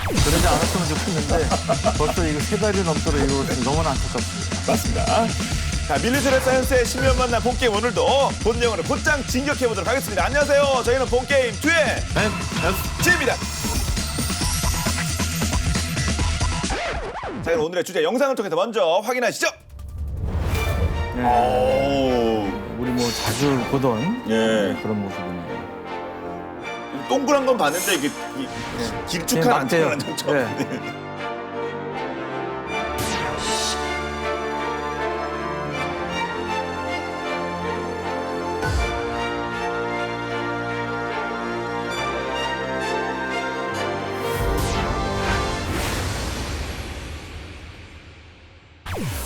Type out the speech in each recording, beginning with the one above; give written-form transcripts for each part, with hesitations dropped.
그러지 않았으면 좋겠는데 벌써 이거 3달이 넘도록 이루어졌으니 너무나 안타깝습니다. 맞습니다. 자, 밀리터리 사이언스의 신면 만난 본게임 오늘도 본 내용으로 곧장 진격해보도록 하겠습니다. 안녕하세요. 저희는 본게임 2의 지입니다. 자, 그럼 오늘의 주제 영상을 통해서 먼저 확인하시죠. 우리 뭐 자주 보던 예. 그런 모습이네요. 동그란 건 봤는데 이게 길쭉한 맞대요. 안테나는 좀 네.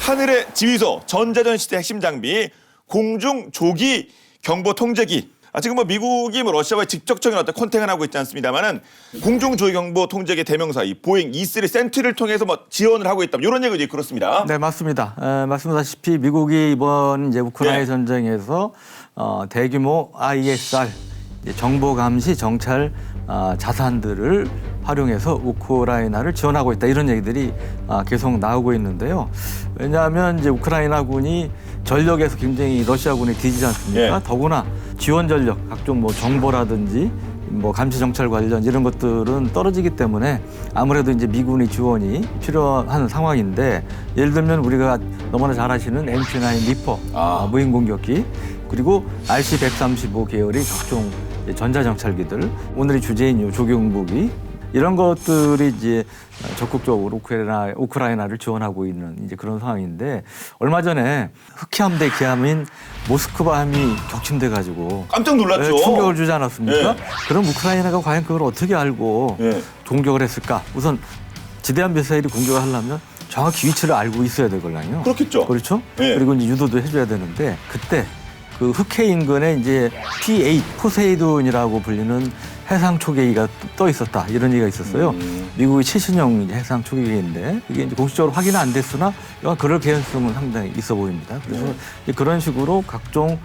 하늘의 지휘소, 전자전 시대 핵심 장비, 공중 조기 경보 통제기. 지금 뭐 미국이 뭐 러시아와의 직접적인 어떤 컨택을 하고 있지 않습니다만은 공중 조기 경보 통제기 대명사 이 보잉 E3 센트리를 통해서 뭐 지원을 하고 있다. 이런 얘기도 있고 그렇습니다. 네, 맞습니다. 말씀하셨다시피 미국이 이번 이제 우크라이나 네. 전쟁에서 대규모 ISR 정보 감시 정찰 자산들을 활용해서 우크라이나를 지원하고 있다 이런 얘기들이 계속 나오고 있는데요. 왜냐하면 이제 우크라이나군이 전력에서 굉장히 러시아군에 뒤지지 않습니까? 예. 더구나 지원 전력, 각종 뭐 정보라든지 뭐 감시 정찰 관련 이런 것들은 떨어지기 때문에 아무래도 이제 미군의 지원이 필요한 상황인데 예를 들면 우리가 너무나 잘 아시는 MP9 리퍼 무인 공격기 그리고 RC-135 계열의 각종 전자정찰기들 오늘의 주제인 조경보기 이런 것들이 이제 적극적으로 우크라이나를 지원하고 있는 이제 그런 상황인데 얼마 전에 흑해함대 기함인 모스크바 함이 격침돼 가지고 깜짝 놀랐죠. 충격을 주지 않았습니까? 예. 그럼 우크라이나가 과연 그걸 어떻게 알고 예. 공격을 했을까? 우선 지대함 미사일이 공격을 하려면 정확히 위치를 알고 있어야 되거든요. 그렇겠죠. 그렇죠? 예. 그리고 이제 유도도 해줘야 되는데 그때 그 흑해 인근에 이제 P8 포세이돈이라고 불리는 해상 초계기가 떠 있었다 이런 얘기가 있었어요. 미국의 최신형 해상 초계기인데 이게 이제 공식적으로 확인은 안 됐으나 그럴 개연성은 상당히 있어 보입니다. 그래서 이제 그런 식으로 각종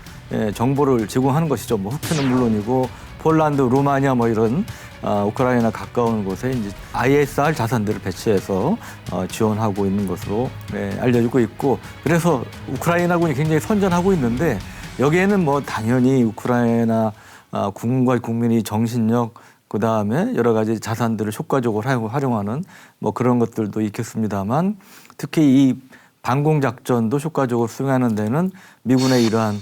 정보를 제공하는 것이죠. 뭐 흑해는 물론이고 폴란드, 루마니아 뭐 이런 우크라이나 가까운 곳에 이제 ISR 자산들을 배치해서 지원하고 있는 것으로 알려지고 있고 그래서 우크라이나군이 굉장히 선전하고 있는데 여기에는 뭐 당연히 우크라이나 국민과 국민이 정신력 그다음에 여러 가지 자산들을 효과적으로 활용하는 뭐 그런 것들도 있겠습니다만 특히 이 방공 작전도 효과적으로 수행하는 데는 미군의 이러한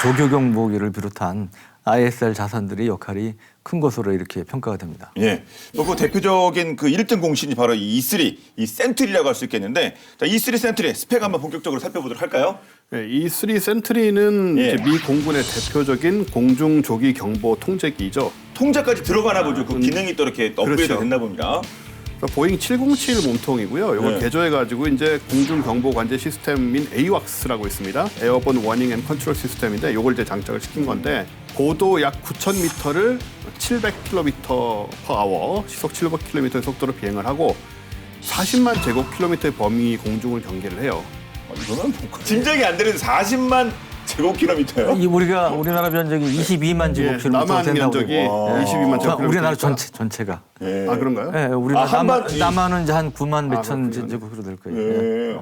조교경보기를 비롯한 ISR 자산들의 역할이 큰 것으로 이렇게 평가가 됩니다. 예. 그 대표적인 그 1등 공신이 바로 이 E3, 이 센트리라고 할 수 있겠는데 자, E3 센트리 스펙 한번 본격적으로 살펴보도록 할까요? 네, E3 센트리는 예. 이제 미 공군의 대표적인 공중 조기 경보 통제기죠. 통제까지 들어가나 보죠. 그 기능이 또 이렇게 업그레이드 그렇죠. 됐나 봅니다. 보잉 707 몸통이고요. 이걸 네. 개조해가지고 이제 공중 경보 관제 시스템인 AWACS라고 있습니다. 에어본 워닝 앤 컨트롤 시스템인데 이걸 이제 장착을 시킨 건데 고도 약 9,000m를 700km/h 시속 700km의 속도로 비행을 하고 40만 제곱킬로미터의 범위 공중을 경계를 해요. 이거는 짐작이 안 되는 40만 제곱킬로미터요? 이 우리나라 면적이 22만 제곱킬로미터 남한 된다고 면적이 그러고. 22만 제곱킬로미터. 우리나라 전체가. 예. 아 그런가요? 네, 우리나라 한반- 남한은 이제 한 9만 몇천 그렇군요. 제곱킬로 될 거예요. 예.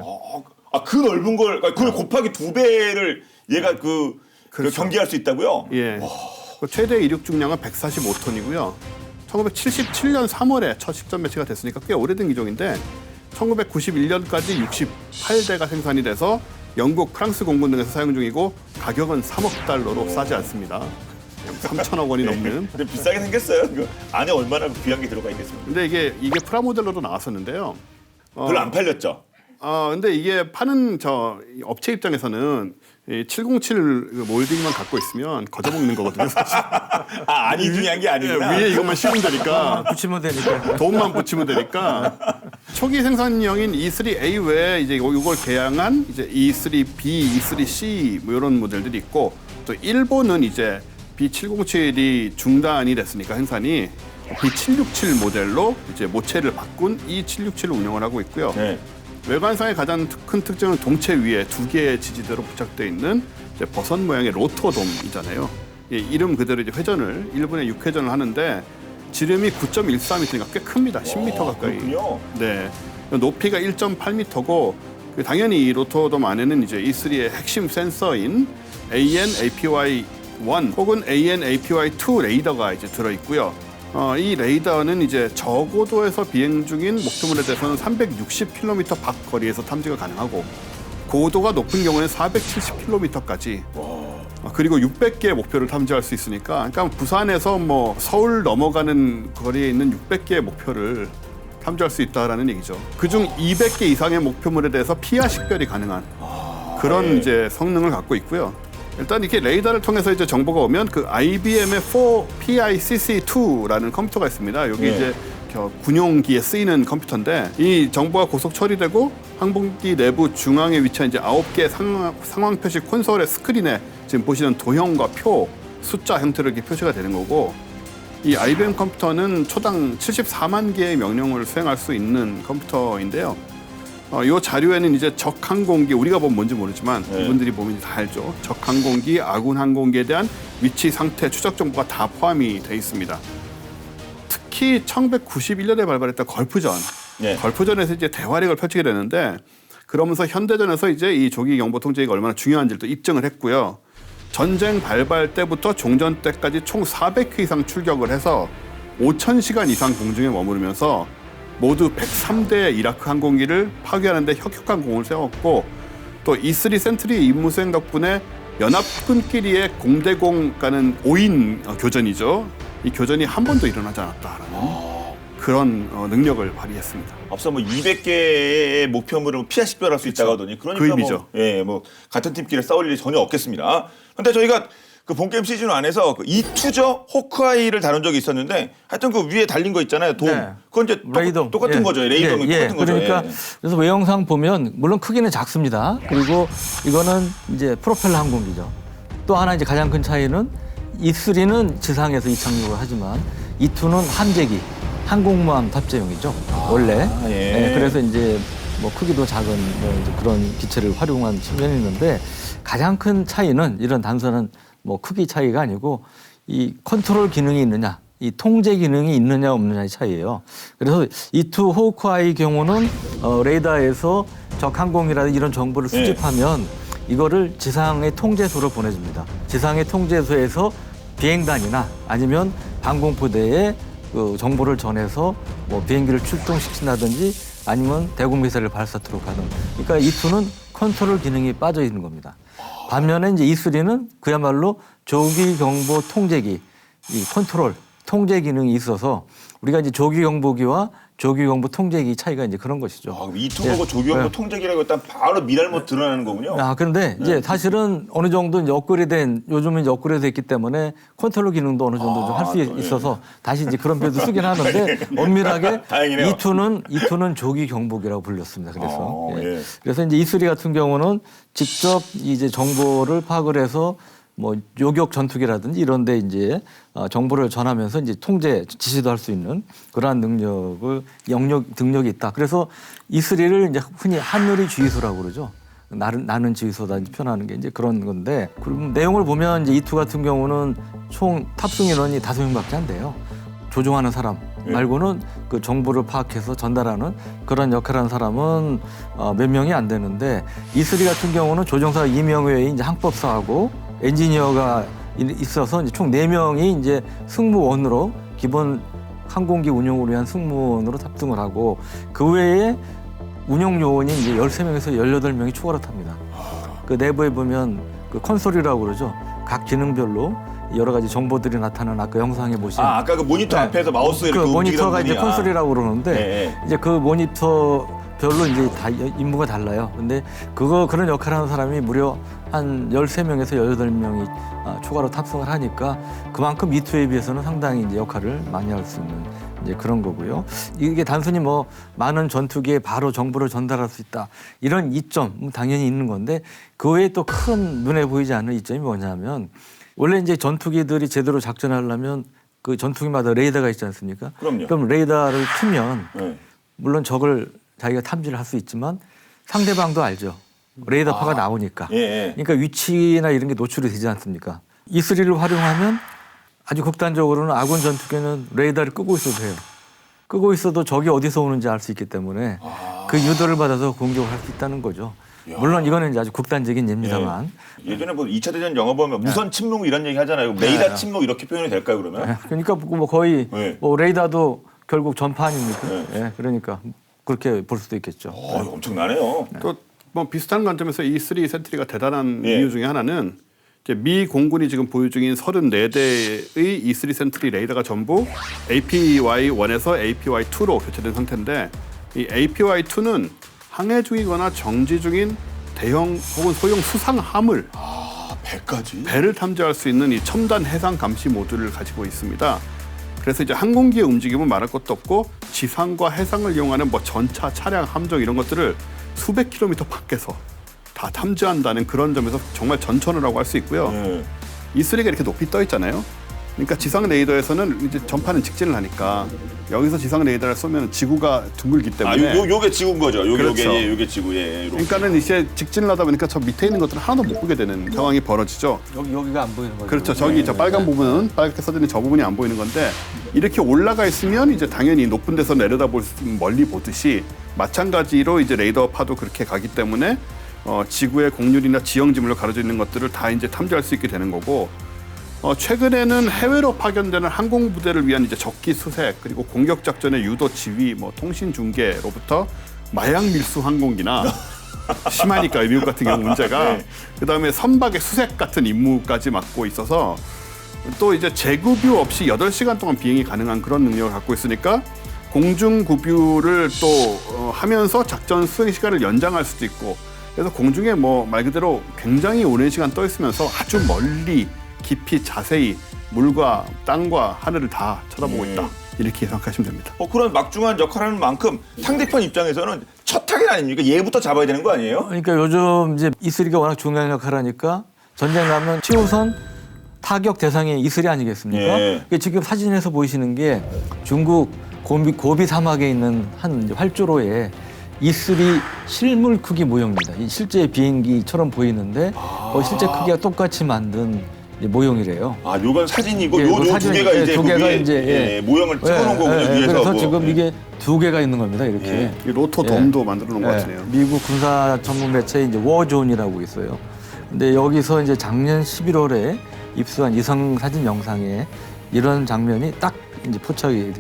그 넓은 걸 그걸 곱하기 2배를 얘가 그 경계할 수 있다고요? 예. 그 최대 이륙 중량은 145톤이고요. 1977년 3월에 첫 식전 배치가 됐으니까 꽤 오래된 기종인데 1991년까지 68대가 생산이 돼서 영국, 프랑스 공군 등에서 사용 중이고 가격은 3억 달러로 싸지 않습니다. 3천억 원이 넘는. 근데 비싸게 생겼어요. 그 안에 얼마나 귀한 게 들어가 있겠습니까? 근데 이게 프라모델로도 나왔었는데요. 별로 안 팔렸죠. 근데 이게 파는 업체 입장에서는 이 707 몰딩만 갖고 있으면 거저먹는 거거든요. 사실. 아니 중요한 게 아니구나. 위에 이것만 씌우면 되니까. 붙이면 되니까. 돈만 붙이면 되니까 초기 생산형인 E3A 외에 이제 이걸 개량한 이제 E3B, E3C 뭐 이런 모델들이 있고 또 일본은 이제 B707이 중단이 됐으니까 생산이 B767 모델로 이제 모체를 바꾼 E767을 운영을 하고 있고요. 네. 외관상의 가장 큰 특징은 동체 위에 2개의 지지대로 부착되어 있는 이제 버섯 모양의 로터돔이잖아요. 예, 이름 그대로 이제 회전을 1분에 6회전을 하는데 지름이 9.14m니까 꽤 큽니다. 10m 가까이. 그렇군요. 네. 높이가 1.8m고 당연히 이 로토돔 안에는 이제 E3의 핵심 센서인 AN/APY-1 혹은 AN/APY-2 레이더가 이제 들어 있고요. 이 레이더는 이제 저고도에서 비행 중인 목표물에 대해서는 360km 밖 거리에서 탐지가 가능하고 고도가 높은 경우에는 470km까지 그리고 600개의 목표를 탐지할 수 있으니까 그러니까 부산에서 뭐 서울 넘어가는 거리에 있는 600개의 목표를 탐지할 수 있다라는 얘기죠. 그중 200개 이상의 목표물에 대해서 피하 식별이 가능한 그런 이제 성능을 갖고 있고요. 일단 이렇게 레이더를 통해서 이제 정보가 오면 그 IBM의 4PICC2라는 컴퓨터가 있습니다. 여기 이제 군용기에 쓰이는 컴퓨터인데 이 정보가 고속 처리되고 항공기 내부 중앙에 위치한 이제 9개 상황 표시 콘솔의 스크린에 지금 보시는 도형과 표, 숫자 형태로 이렇게 표시가 되는 거고 이 IBM 컴퓨터는 초당 74만 개의 명령을 수행할 수 있는 컴퓨터인데요. 이 자료에는 이제 적 항공기 우리가 보면 뭔지 모르지만 이분들이 보면 다 알죠. 적 항공기, 아군 항공기에 대한 위치, 상태, 추적 정보가 다 포함이 돼 있습니다. 특히 1991년에 발발했던 걸프전, 걸프전에서 이제 대활약을 펼치게 되는데 그러면서 현대전에서 이제 이 조기 경보 통제기가 얼마나 중요한지를 또 입증을 했고요. 전쟁 발발 때부터 종전 때까지 총 400회 이상 출격을 해서 5,000시간 이상 공중에 머무르면서 모두 103대 이라크 항공기를 파괴하는 데 혁혁한 공을 세웠고 또 E3 센트리 임무 수행 덕분에 연합군끼리의 공대공 가는 5인 교전이죠. 이 교전이 한 번도 일어나지 않았다라는 그런 능력을 발휘했습니다. 앞서 뭐 200개의 목표물을 피하 식별할 수 있다고 하더니 그러니까 그 의미죠. 뭐 같은 팀끼리 싸울 일이 전혀 없겠습니다. 그런데 저희가 그 본게임 시즌 안에서 그 E2죠 호크아이를 다룬 적이 있었는데 하여튼 그 위에 달린 거 있잖아요. 돔. 네. 그건 이제 레이더. 똑같은 거죠. 레이더는 똑같은 거죠. 그러니까 그래서 외형상 보면 물론 크기는 작습니다. 그리고 이거는 이제 프로펠러 항공기죠. 또 하나 이제 가장 큰 차이는 E3는 지상에서 이착륙을 하지만 E2는 함재기, 항공모함 탑재용이죠. 원래. 그래서 이제 뭐 크기도 작은 뭐 이제 그런 기체를 활용한 측면이 있는데 가장 큰 차이는 이런 단순한 뭐 크기 차이가 아니고 이 컨트롤 기능이 있느냐, 이 통제 기능이 있느냐 없느냐의 차이예요. 그래서 E2 호크아이 경우는 레이더에서 적 항공이라든지 이런 정보를 수집하면 이거를 지상의 통제소로 보내줍니다. 지상의 통제소에서 비행단이나 아니면 방공포대에 그 정보를 전해서 뭐 비행기를 출동시킨다든지 아니면 대공 미사일을 발사토록 하든. 그러니까 E2는 컨트롤 기능이 빠져 있는 겁니다. 반면에 이제 E3는 그야말로 조기 경보 통제기, 이 컨트롤 통제 기능이 있어서 우리가 이제 조기 경보기와 조기 경보 통제기 차이가 이제 그런 것이죠. E2하고 조기 경보 통제기라고 일단 바로 미랄못 드러나는 거군요. 그런데 이제 사실은 어느 정도 이제 요즘은 이제 업그레이드 됐기 때문에 컨트롤 기능도 어느 정도 좀 할 수 있어서 다시 이제 그런 표도 쓰긴 하는데 엄밀하게 다행이네요. E2는 조기 경보기라고 불렸습니다. 그래서 그래서 이제 E3 같은 경우는 직접 이제 정보를 파악을 해서 뭐 요격 전투기라든지 이런 데 이제 정보를 전하면서 이제 통제 지시도 할 수 있는 그러한 능력이 있다. 그래서 E3를 이제 흔히 하늘의 주의소라고 그러죠. 나는 지휘소다 표현하는 게 이제 그런 건데 그럼 내용을 보면 이제 E2 같은 경우는 총 탑승 인원이 5명밖에 안 돼요. 조종하는 사람 말고는 그 정보를 파악해서 전달하는 그런 역할을 하는 사람은 몇 명이 안 되는데 E3 같은 경우는 조종사 2명 외에 이제 항법사하고 엔지니어가 있어서 이제 총 4명이 이제 승무원으로 기본 항공기 운용을 위한 승무원으로 탑승을 하고 그 외에 운영 요원이 이제 13명에서 18명이 추가로 탑니다. 그 내부에 보면 그 콘솔이라고 그러죠. 각 기능별로 여러 가지 정보들이 나타나는 아까 영상에 보신 아까 그 모니터 앞에서 마우스 이렇게 그 모니터가 이제 분이야. 콘솔이라고 그러는데 이제 그 모니터 별로 이제 다 임무가 달라요. 근데 그런 역할을 하는 사람이 무려 한 13명에서 18명이 추가로 탑승을 하니까 그만큼 E2에 비해서는 상당히 이제 역할을 많이 할 수 있는 이제 그런 거고요. 이게 단순히 뭐 많은 전투기에 바로 정보를 전달할 수 있다. 이런 이점 당연히 있는 건데 그 외에 또 큰 눈에 보이지 않는 이점이 뭐냐면 원래 이제 전투기들이 제대로 작전하려면 그 전투기마다 레이더가 있지 않습니까? 그럼요. 그럼 레이더를 트면 물론 적을 자기가 탐지를 할 수 있지만 상대방도 알죠. 레이더파가 나오니까. 그러니까 위치나 이런 게 노출이 되지 않습니까? E3를 활용하면 아주 극단적으로는 아군 전투기는 레이더를 끄고 있어도 해요. 끄고 있어도 적이 어디서 오는지 알 수 있기 때문에 그 유도를 받아서 공격을 할 수 있다는 거죠. 물론 이거는 이제 아주 극단적인 예입니다만. 예전에 뭐 2차 대전 영화 보면 무선 침묵 이런 얘기 하잖아요. 레이더 침묵 이렇게 표현이 될까요, 그러면? 그러니까 뭐 거의 네. 뭐 레이더도 결국 전파 아닙니까? 네. 예, 그러니까 그렇게 볼 수도 있겠죠. 엄청나네요. 또 뭐 비슷한 관점에서 E3 센트리가 대단한 예. 이유 중에 하나는 이제 미 공군이 지금 보유 중인 34대의 E3 센트리 레이더가 전부 APY-1에서 APY-2로 교체된 상태인데 이 APY-2는 항해 중이거나 정지 중인 대형 혹은 소형 수상함을 배까지? 배를 탐지할 수 있는 이 첨단 해상 감시 모듈을 가지고 있습니다. 그래서 이제 항공기의 움직임은 말할 것도 없고 지상과 해상을 이용하는 뭐 전차, 차량, 함정 이런 것들을 수백 킬로미터 밖에서 다 탐지한다는 그런 점에서 정말 전천후라고 할 수 있고요. E3가 이렇게 높이 떠 있잖아요. 그러니까 지상 레이더에서는 이제 전파는 직진을 하니까 여기서 지상 레이더를 쏘면 지구가 둥글기 때문에 요게 지구인 거죠. 그렇죠. 요게 지구. 예. 그러니까는 이제 직진을 하다 보니까 저 밑에 있는 것들은 하나도 못 보게 되는 상황이 벌어지죠. 여기가 안 보이는 거죠. 그렇죠. 저기 저 빨간 부분은 빨갛게 써져 있는 저 부분이 안 보이는 건데 이렇게 올라가 있으면 이제 당연히 높은 데서 내려다볼 수 멀리 보듯이 마찬가지로 이제 레이더파도 그렇게 가기 때문에 지구의 곡률이나 지형 지물로 가려져 있는 것들을 다 이제 탐지할 수 있게 되는 거고 최근에는 해외로 파견되는 항공 부대를 위한 이제 적기 수색 그리고 공격 작전의 유도 지휘, 뭐 통신 중계로부터 마약 밀수 항공기나 심하니까 미국 같은 경우 문제가 그다음에 선박의 수색 같은 임무까지 맡고 있어서 또 이제 재급유 없이 8시간 동안 비행이 가능한 그런 능력을 갖고 있으니까 공중 급유를 또 하면서 작전 수행 시간을 연장할 수도 있고 그래서 공중에 뭐 말 그대로 굉장히 오랜 시간 떠 있으면서 아주 멀리 깊이 자세히 물과 땅과 하늘을 다 쳐다보고 있다. 이렇게 생각하시면 됩니다. 그런 막중한 역할을 하는 만큼 상대편 입장에서는 첫 타겟 아닙니까? 얘부터 잡아야 되는 거 아니에요? 그러니까 요즘 이제 E3가 워낙 중요한 역할을 하니까 전쟁 나면 최우선 타격 대상이 E3 아니겠습니까? 예. 지금 사진에서 보이시는 게 중국 고비 사막에 있는 한 활주로에 E3 실물 크기 모형입니다. 이 실제 비행기처럼 보이는데 실제 크기가 똑같이 만든 모형이래요. 요건 사진이고 예, 요 두 개가 이제 두 그 개가 위에 이제 모형을 찍어놓은 거군요. 위에서. 그래서 뭐. 지금 이게 2개가 있는 겁니다. 이렇게. 이 로토 돔도 만들어 놓은 것 같으네요. 미국 군사 전문 매체 이제 워존이라고 있어요. 근데 여기서 이제 작년 11월에 입수한 위성 사진 영상에 이런 장면이 딱 이제 포착이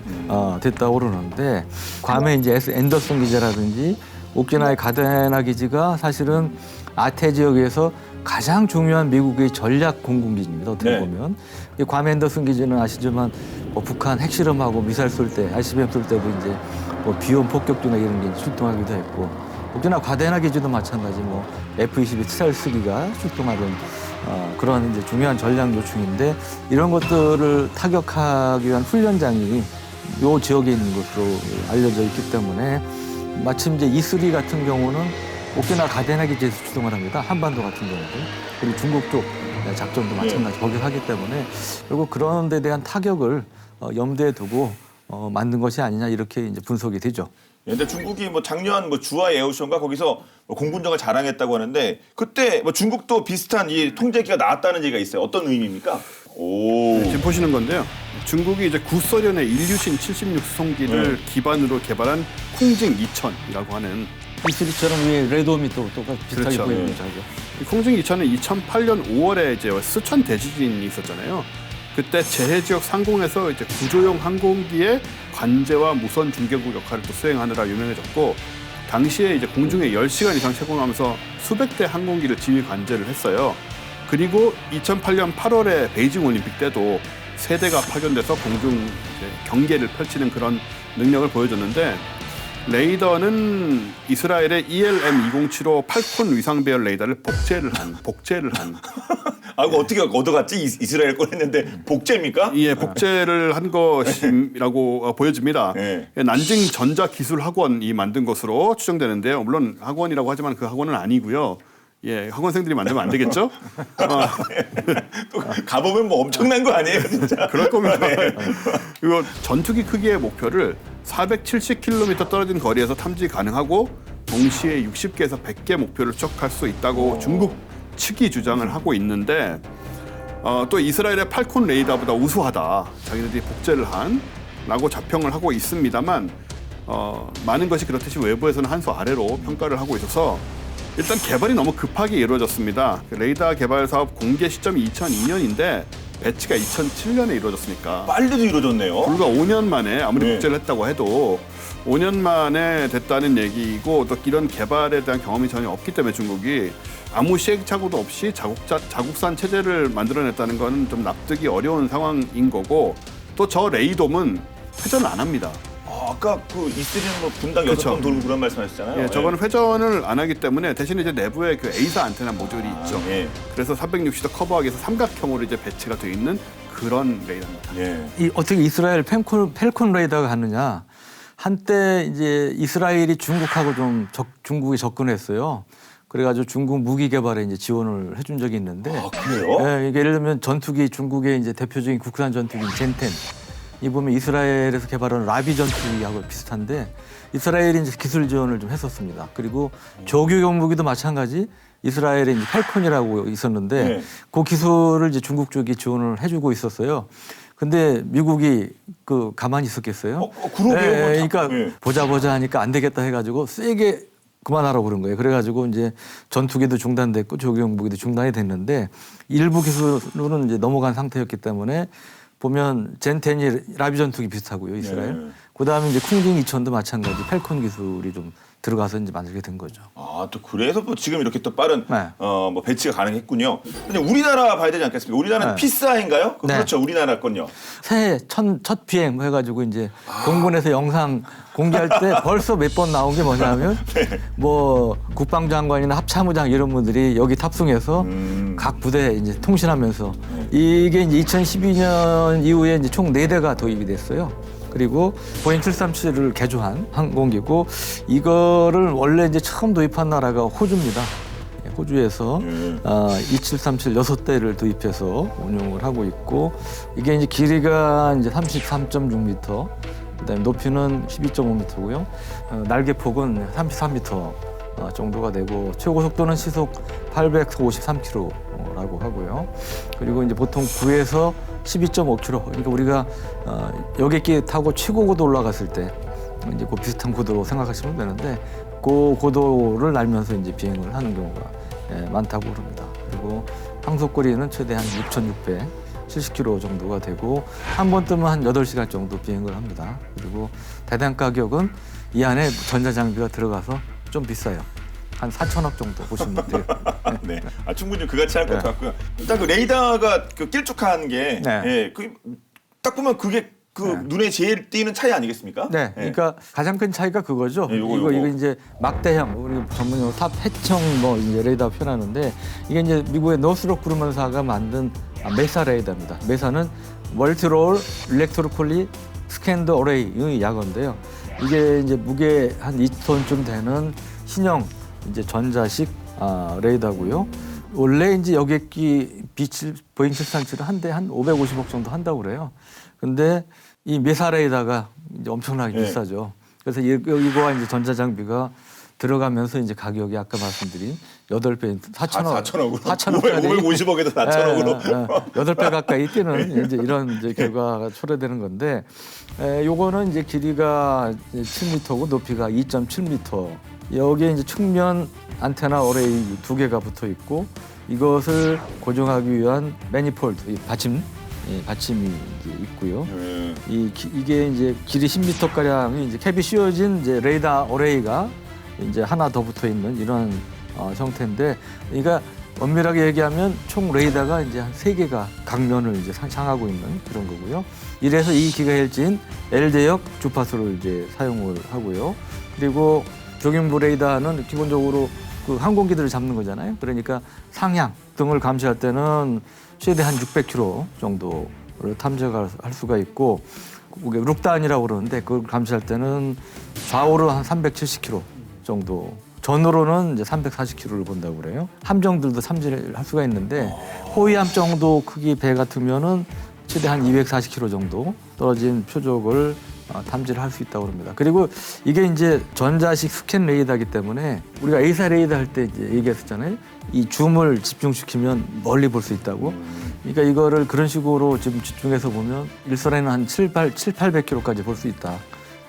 됐다고 그러는데 괌에 이제 앤더슨 기지라든지 오키나와의 가데나 기지가 사실은 아태 지역에서 가장 중요한 미국의 전략 공군기지입니다. 어떻게 네. 보면 이 괌 앤더슨 기지는 아시지만 뭐 북한 핵실험하고 미사일 쏠 때, ICBM 쏠 때도 이제 뭐 비온 폭격기나 이런 게 출동하기도 했고 오키나와 가데나 기지도 마찬가지 뭐 F-22 스텔스기가 출동하던 그런 이제 중요한 전략 요충인데 이런 것들을 타격하기 위한 훈련장이 요 지역에 있는 것으로 알려져 있기 때문에 마침 이제 E3 같은 경우는 오키나와 가데나 기지에서 출동을 합니다. 한반도 같은 경우도 그리고 중국 쪽 작전도 마찬가지 거기서 하기 때문에 결국 그런 데 대한 타격을 염두에 두고 만든 것이 아니냐 이렇게 이제 분석이 되죠. 근데 중국이 뭐 작년 뭐 주화 에어쇼인가 거기서 공군력을 자랑했다고 하는데 그때 뭐 중국도 비슷한 이 통제기가 나왔다는 얘기가 있어요. 어떤 의미입니까? 지금 보시는 건데요. 중국이 이제 구소련의 일류신 76 수송기를 기반으로 개발한 콩징 2000이라고 하는 E3처럼 위에 레드홈이 또 똑같이 비슷하게 그렇죠. 보이는 거죠. 이 콩징 2000은 2008년 5월에 이제 스촨 대지진이 있었잖아요. 그때 재해 지역 상공에서 이제 구조용 항공기의 관제와 무선 중계국 역할을 또 수행하느라 유명해졌고 당시에 이제 공중에 10시간 이상 채공하면서 수백 대 항공기를 지휘 관제를 했어요. 그리고 2008년 8월에 베이징 올림픽 때도 3대가 파견돼서 공중 이제 경계를 펼치는 그런 능력을 보여줬는데 레이더는 이스라엘의 ELM-2075 팔콘 위상 배열 레이더를 복제를 한. 이거 어떻게 얻어갔지? 이스라엘 꺼냈는데 복제입니까? 예, 복제를 한 것이라고 보여집니다. 네. 난징 전자기술학원이 만든 것으로 추정되는데요. 물론 학원이라고 하지만 그 학원은 아니고요. 예, 학원생들이 만들면 안 되겠죠? 또 가보면 뭐 엄청난 거 아니에요, 진짜? 그럴 겁니다. 이거 전투기 크기의 목표를 470km 떨어진 거리에서 탐지 가능하고 동시에 60개에서 100개 목표를 추적할 수 있다고 중국 측이 주장을 하고 있는데 또 이스라엘의 팔콘 레이더보다 우수하다. 자기네들이 복제를 한라고 자평을 하고 있습니다만 많은 것이 그렇듯이 외부에서는 한 수 아래로 평가를 하고 있어서 일단 개발이 너무 급하게 이루어졌습니다. 그 레이더 개발 사업 공개 시점이 2002년인데 배치가 2007년에 이루어졌으니까 빨리도 이루어졌네요. 불과 5년 만에 아무리 네. 복제를 했다고 해도 5년 만에 됐다는 얘기이고 또 이런 개발에 대한 경험이 전혀 없기 때문에 중국이 아무 시행착오도 없이 자국산 체제를 만들어냈다는 건 좀 납득이 어려운 상황인 거고 또 저 레이돔은 회전을 안 합니다. 아까 그 이스라엘은 뭐 분당 6번 그렇죠. 돌고 그런 말씀하셨잖아요. 예, 저거는 회전을 안 하기 때문에 대신에 이제 내부에 그 A사 안테나 모듈이 있죠. 예. 그래서 360도 커버하기 위해서 삼각형으로 이제 배치가 되어 있는 그런 레이더입니다. 예. 이 어떻게 이스라엘 펠콘 레이더가 갔느냐? 한때 이제 이스라엘이 중국하고 중국이 접근했어요. 그래가지고 중국 무기 개발에 이제 지원을 해준 적이 있는데. 아, 그래요? 예, 이게 예를 들면 전투기 중국의 이제 대표적인 국산 전투기인 젠텐. 이 보면 이스라엘에서 개발한 라비 전투기하고 비슷한데 이스라엘이 이제 기술 지원을 좀 했었습니다. 그리고 조규경 무기도 마찬가지. 이스라엘에 이제 펠콘이라고 있었는데 네. 그 기술을 이제 중국 쪽이 지원을 해주고 있었어요. 근데 미국이 그 가만히 있었겠어요? 그러게요. 그러니까 예. 보자 하니까 안 되겠다 해가지고 세게 그만하라고 그런 거예요. 그래가지고 이제 전투기도 중단됐고 조기용 무기도 중단이 됐는데 일부 기술로는 이제 넘어간 상태였기 때문에 보면 젠텐이 라비 전투기 비슷하고요, 이스라엘. 네. 그다음에 이제 쿵징 2000도 마찬가지 펠콘 기술이 좀 들어가서 이제 만들게 된 거죠. 아, 또 그래서 뭐 지금 이렇게 또 빠른 네. 뭐 배치가 가능했군요. 근데 우리나라 봐야 되지 않겠습니까? 우리나라는 네. 피스아인가요? 네. 그렇죠, 우리나라 건요. 새해 첫 비행 뭐 해가지고 이제 공군에서 영상 공개할 때 벌써 몇 번 나온 게 뭐냐면 뭐 국방장관이나 합참의장 이런 분들이 여기 탑승해서 각 부대 이제 통신하면서 이게 이제 2012년 이후에 이제 총 4대가 도입이 됐어요. 그리고 보잉 737을 개조한 항공기고 이거를 원래 이제 처음 도입한 나라가 호주입니다. 호주에서 2737 6대를 도입해서 운용을 하고 있고 이게 이제 길이가 이제 33.6m, 그다음에 높이는 12.5m고요. 날개 폭은 33m 정도가 되고 최고 속도는 시속 853km라고 하고요. 그리고 이제 보통 9에서 12.5km. 그러니까 우리가 여객기 타고 최고 고도 올라갔을 때 이제 그 비슷한 고도로 생각하시면 되는데 그 고도를 날면서 이제 비행을 하는 경우가 많다고 그럽니다. 그리고 항속거리는 최대한 6,670km 정도가 되고 한 번 뜨면 한 8시간 정도 비행을 합니다. 그리고 대당 가격은 이 안에 전자장비가 들어가서 좀 비싸요. 한 4천억 정도 보시면 돼요. 네, 충분히 그같이 할 것 같고요. 일단 그 레이더가 그 길쭉한 게, 네. 예, 딱 보면 그게 그 눈에 제일 띄는 차이 아니겠습니까? 네, 그러니까 가장 큰 차이가 그거죠. 네, 요거. 이거 이제 막대형, 우리 전문용어 탑 해청 뭐 이제 레이더 표현하는데 이게 이제 미국의 노스록 그루먼사가 만든 메사 레이더입니다. 메사는 멀티롤 일렉트로폴리 스캔드 어레이의 약어인데요. 이게 이제 무게 한 2톤쯤 되는 신형 이제 전자식 레이더고요. 원래 이제 여객기 보잉 737은 한 대 한 550억 정도 한다고 그래요. 근데 이 메사 레이더가 이제 엄청나게 네. 비싸죠. 그래서 이거와 이제 전자장비가 들어가면서 이제 가격이 아까 말씀드린 8배, 4천억. 4천억으로. 4천억짜리. 550억에서 4천억으로. 8배 가까이 뛰는 이제 이런 이제 결과가 초래되는 건데, 요거는 이제 길이가 7m고 높이가 2.7m. 여기에 이제 측면 안테나 어레이 2개가 붙어 있고, 이것을 고정하기 위한 매니폴드, 받침이 이제 있고요. 이게 이제 길이 10m 가량이 이제 캡이 씌워진 이제 레이더 어레이가 이제 하나 더 붙어 있는 이런 형태인데, 그러니까 엄밀하게 얘기하면 총 레이더가 이제 한 3개가 각면을 이제 향하고 있는 그런 거고요. 이래서 2기가헬츠인 L대역 주파수를 이제 사용을 하고요. 그리고 조경부 레이더는 기본적으로 그 항공기들을 잡는 거잖아요. 그러니까 상향 등을 감시할 때는 최대 한 600km 정도를 탐색할 수가 있고, 그게 룩단이라고 그러는데 그걸 감시할 때는 좌우로 한 370km 정도, 전으로는 이제 340km를 본다고 그래요. 함정들도 탐지를 할 수가 있는데 호위함 정도 크기 배 같으면은 최대 한 240km 정도 떨어진 표적을 탐지를 할 수 있다고 합니다. 그리고 이게 이제 전자식 스캔 레이더이기 때문에 우리가 A사 레이더 할 때 이제 얘기했었잖아요. 이 줌을 집중시키면 멀리 볼 수 있다고. 그러니까 이거를 그런 식으로 지금 집중해서 보면 일선에는 한 700~800km까지 볼 수 있다.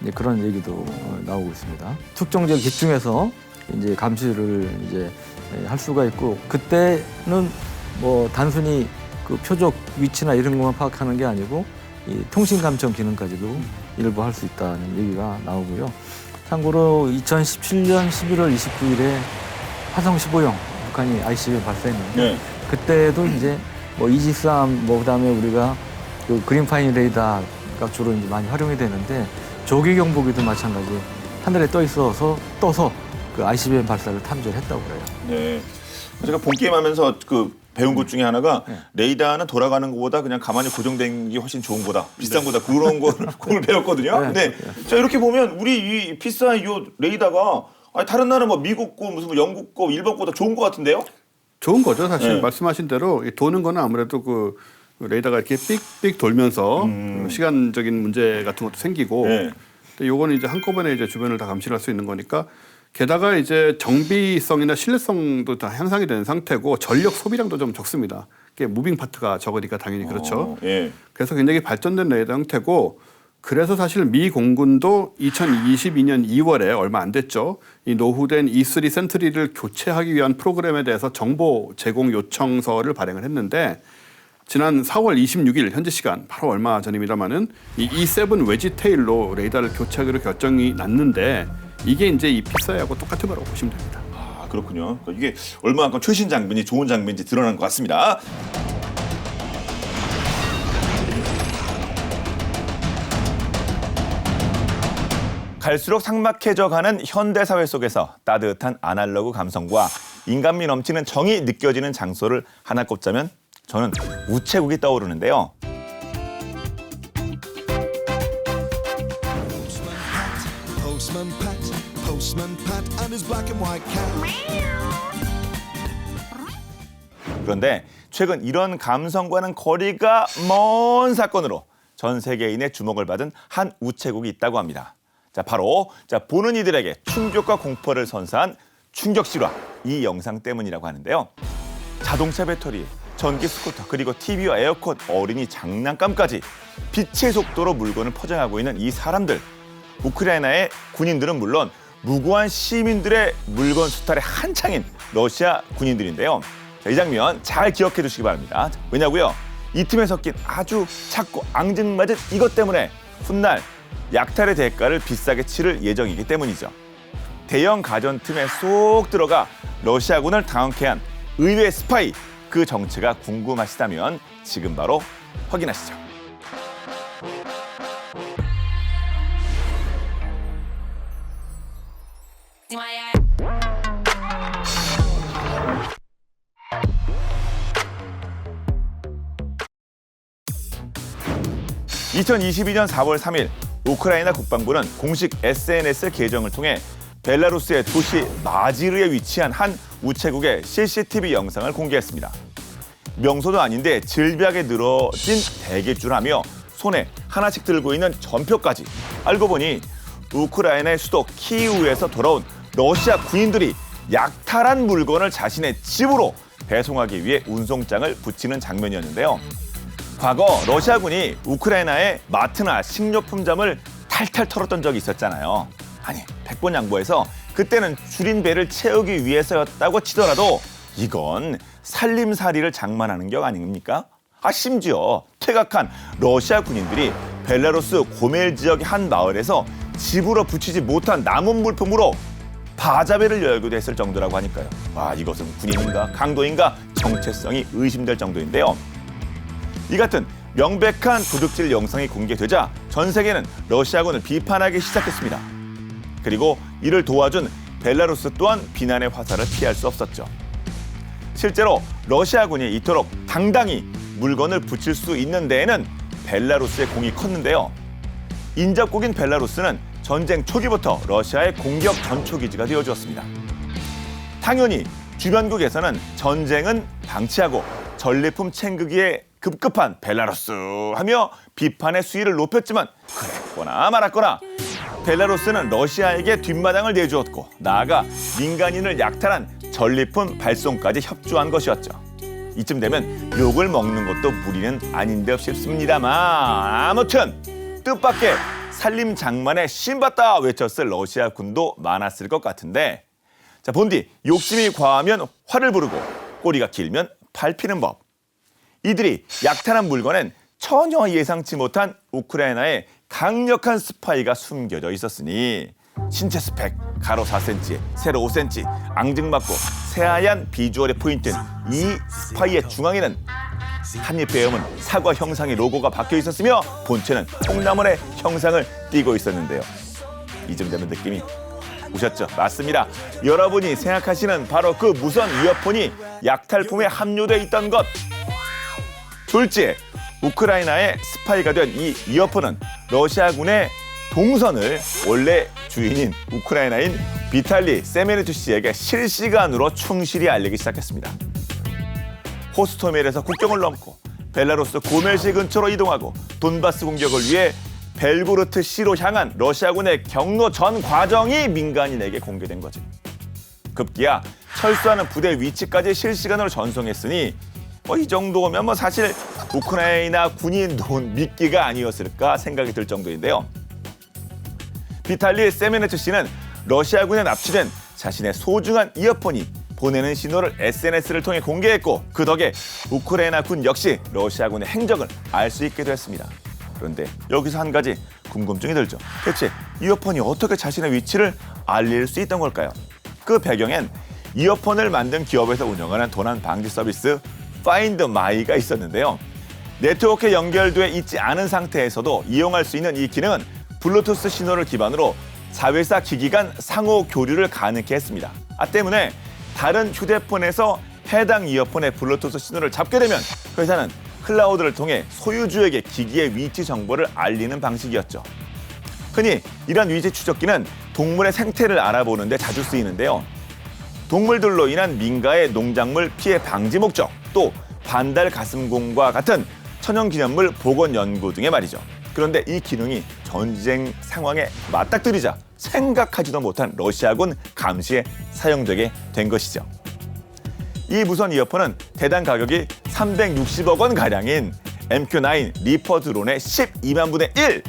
이제 그런 얘기도 나오고 있습니다. 특정 지역 집중해서 이제 감시를 이제 할 수가 있고 그때는 뭐 단순히 그 표적 위치나 이런 것만 파악하는 게 아니고 이 통신 감청 기능까지도 일부 할 수 있다는 얘기가 나오고요. 참고로 2017년 11월 29일에 화성 15형 북한이 ICBM 발사했는데 네. 그때도 이제 뭐 이지스함 뭐 그다음에 우리가 그 그린파인 레이더가 주로 이제 많이 활용이 되는데 조기 경보기도 마찬가지 하늘에 떠서 그 ICBM 발사를 탐지를 했다고 그래요. 네. 제가 본 게임 하면서 그 배운 것 중에 하나가 네. 레이더는 돌아가는 것보다 그냥 가만히 고정된 게 훨씬 좋은 거다. 비싼 거다. 그런 걸 배웠거든요. 네. 네. 자, 이렇게 보면 우리 이 비싼 이 레이더가 아니, 다른 나라 뭐 미국 거 무슨 뭐 영국 거 일본 거보다 좋은 것 같은데요? 좋은 거죠. 사실 네. 말씀하신 대로 이 도는 거는 아무래도 그 레이더가 이렇게 삑삑 돌면서 그 시간적인 문제 같은 것도 생기고 네. 근데 요거는 이제 한꺼번에 이제 주변을 다 감시를 할 수 있는 거니까 게다가 이제 정비성이나 신뢰성도 다 향상이 되는 상태고 전력 소비량도 좀 적습니다. 그게 무빙 파트가 적으니까 당연히 그렇죠. 예. 그래서 굉장히 발전된 레이더 형태고 그래서 사실 미 공군도 2022년 2월에 얼마 안 됐죠. 이 노후된 E3 센트리를 교체하기 위한 프로그램에 대해서 정보 제공 요청서를 발행을 했는데 지난 4월 26일 현지 시간 바로 얼마 전입니다만은 이 E7 웨지테일로 레이더를 교체하기로 결정이 났는데 이게 이제 이 P4하고 똑같은 거라고 보시면 됩니다. 아, 그렇군요. 그러니까 이게 얼마만큼 최신 장비인지 좋은 장비인지 드러난 것 같습니다. 갈수록 삭막해져가는 현대사회 속에서 따뜻한 아날로그 감성과 인간미 넘치는 정이 느껴지는 장소를 하나 꼽자면 저는 우체국이 떠오르는데요. Postman Pat and his black and white cat. 그런데 최근 이런 감성과는 거리가 먼 사건으로 전 세계인의 주목을 받은 한 우체국이 있다고 합니다. 자, 바로 보는 이들에게 충격과 공포를 선사한 충격 실화 이 영상 때문이라고 하는데요. 자동차 배터리, 전기 스쿠터, 그리고 TV와 에어컨, 어린이 장난감까지 빛의 속도로 물건을 포장하고 있는 이 사람들. 우크라이나의 군인들은 물론 무고한 시민들의 물건 수탈에 한창인 러시아 군인들인데요. 자, 이 장면 잘 기억해 두시기 바랍니다. 왜냐고요? 이 틈에 섞인 아주 작고 앙증맞은 이것 때문에 훗날 약탈의 대가를 비싸게 치를 예정이기 때문이죠. 대형 가전 틈에 쏙 들어가 러시아군을 당황케 한 의외의 스파이, 그 정체가 궁금하시다면 지금 바로 확인하시죠. (2022년 4월 3일) 우크라이나 국방부는 공식 SNS 계정을 통해 벨라루스의 도시 마지르에 위치한 한 우체국의 CCTV 영상을 공개했습니다. 명소도 아닌데 질비하게 늘어진 대기줄하며 손에 하나씩 들고 있는 전표까지. 알고 보니 우크라이나의 수도 키이우에서 돌아온 러시아 군인들이 약탈한 물건을 자신의 집으로 배송하기 위해 운송장을 붙이는 장면이었는데요. 과거 러시아군이 우크라이나의 마트나 식료품점을 탈탈 털었던 적이 있었잖아요. 아니, 100번 양보해서 그때는 줄인 배를 채우기 위해서였다고 치더라도 이건 살림살이를 장만하는 격 아닙니까? 아, 심지어 퇴각한 러시아 군인들이 벨라루스 고멜 지역의 한 마을에서 집으로 붙이지 못한 남은 물품으로 바자회를 열기도 했을 정도라고 하니까요. 와, 이것은 군인인가 강도인가 정체성이 의심될 정도인데요. 이 같은 명백한 도둑질 영상이 공개되자 전 세계는 러시아군을 비판하기 시작했습니다. 그리고 이를 도와준 벨라루스 또한 비난의 화살을 피할 수 없었죠. 실제로 러시아군이 이토록 당당히 물건을 붙일 수 있는 데에는 벨라루스의 공이 컸는데요. 인접국인 벨라루스는 전쟁 초기부터 러시아의 공격 전초기지가 되어주었습니다. 당연히 주변국에서는 전쟁은 방치하고 전리품 챙기기에 급급한 벨라루스 하며 비판의 수위를 높였지만 그랬거나 말았거나 벨라루스는 러시아에게 뒷마당을 내주었고 나아가 민간인을 약탈한 전리품 발송까지 협조한 것이었죠. 이쯤 되면 욕을 먹는 것도 무리는 아닌 듯 싶습니다만 아무튼 뜻밖의 살림 장만에 신받다 외쳤을 러시아 군도 많았을 것 같은데 자 본디 욕심이 과하면 화를 부르고 꼬리가 길면 밟히는 법. 이들이 약탈한 물건엔 전혀 예상치 못한 우크라이나의 강력한 스파이가 숨겨져 있었으니 신체 스펙 가로 4cm, 세로 5cm, 앙증맞고 새하얀 비주얼의 포인트는 이 스파이의 중앙에는 한입 베어문 사과 형상의 로고가 박혀 있었으며 본체는 콩나물의 형상을 띠고 있었는데요. 이쯤 되면 느낌이 오셨죠? 맞습니다. 여러분이 생각하시는 바로 그 무선 이어폰이 약탈품에 함유되어 있던 것. 졸지에 우크라이나의 스파이가 된 이 이어폰은 러시아군의 동선을 원래 주인인 우크라이나인 비탈리 세메네투씨에게 실시간으로 충실히 알리기 시작했습니다. 호스토멜에서 국경을 넘고 벨라루스 고멜시 근처로 이동하고 돈바스 공격을 위해 벨고르트시로 향한 러시아군의 경로 전 과정이 민간인에게 공개된 거지. 급기야 철수하는 부대 위치까지 실시간으로 전송했으니 이 정도면 사실 우크라이나 군인 돈 미끼가 아니었을까 생각이 들 정도인데요. 비탈리 세메네투씨는 러시아군에 납치된 자신의 소중한 이어폰이 보내는 신호를 SNS를 통해 공개했고 그 덕에 우크라이나 군 역시 러시아군의 행적을 알 수 있게 됐습니다. 그런데 여기서 한 가지 궁금증이 들죠. 대체 이어폰이 어떻게 자신의 위치를 알릴 수 있던 걸까요? 그 배경엔 이어폰을 만든 기업에서 운영하는 도난 방지 서비스 Find My가 있었는데요. 네트워크에 연결돼 있지 않은 상태에서도 이용할 수 있는 이 기능은 블루투스 신호를 기반으로 자회사 기기 간 상호 교류를 가능케 했습니다. 때문에 다른 휴대폰에서 해당 이어폰의 블루투스 신호를 잡게 되면 회사는 클라우드를 통해 소유주에게 기기의 위치 정보를 알리는 방식이었죠. 흔히 이런 위치 추적기는 동물의 생태를 알아보는 데 자주 쓰이는데요. 동물들로 인한 민가의 농작물 피해 방지 목적, 또 반달 가슴곰과 같은 천연기념물 복원 연구 등의 말이죠. 그런데 이 기능이 전쟁 상황에 맞닥뜨리자 생각하지도 못한 러시아군 감시에 사용되게 된 것이죠. 이 무선 이어폰은 대당 가격이 360억 원 가량인 MQ9 리퍼 드론의 12만 분의 1,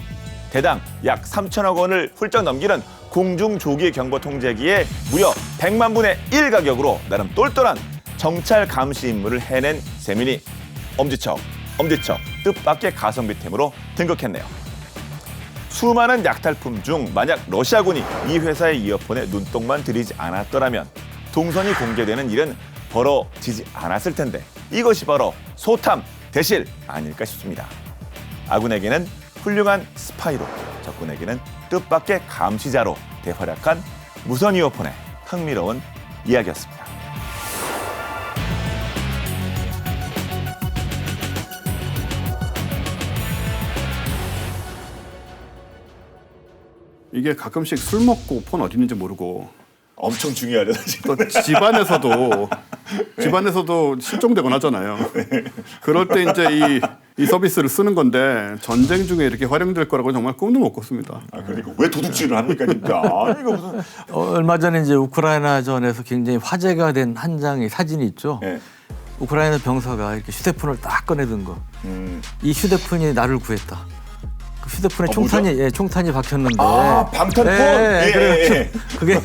대당 약 3천억 원을 훌쩍 넘기는 공중 조기 경보 통제기의 무려 100만 분의 1 가격으로 나름 똘똘한 정찰 감시 임무를 해낸 셈이니 엄지척 뜻밖의 가성비템으로 등극했네요. 수많은 약탈품 중 만약 러시아군이 이 회사의 이어폰에 눈독만 들이지 않았더라면 동선이 공개되는 일은 벌어지지 않았을 텐데 이것이 바로 소탐 대실 아닐까 싶습니다. 아군에게는 훌륭한 스파이로, 적군에게는 뜻밖의 감시자로 대활약한 무선 이어폰의 흥미로운 이야기였습니다. 이게 가끔씩 술 먹고 폰 어디 있는지 모르고 엄청 중요하죠. 또 집안에서도 실종되곤 하잖아요. 그럴 때 이제 이 서비스를 쓰는 건데 전쟁 중에 이렇게 활용될 거라고 정말 꿈도 못 꿨습니다. 그러니까 왜 도둑질을 합니까 진짜? 이거 무슨 얼마 전에 이제 우크라이나전에서 굉장히 화제가 된 한 장의 사진이 있죠. 네. 우크라이나 병사가 이렇게 휴대폰을 딱 꺼내든 거. 이 휴대폰이 나를 구했다. 그 휴대폰에 총탄이 박혔는데. 방탄폰. 그래. 그게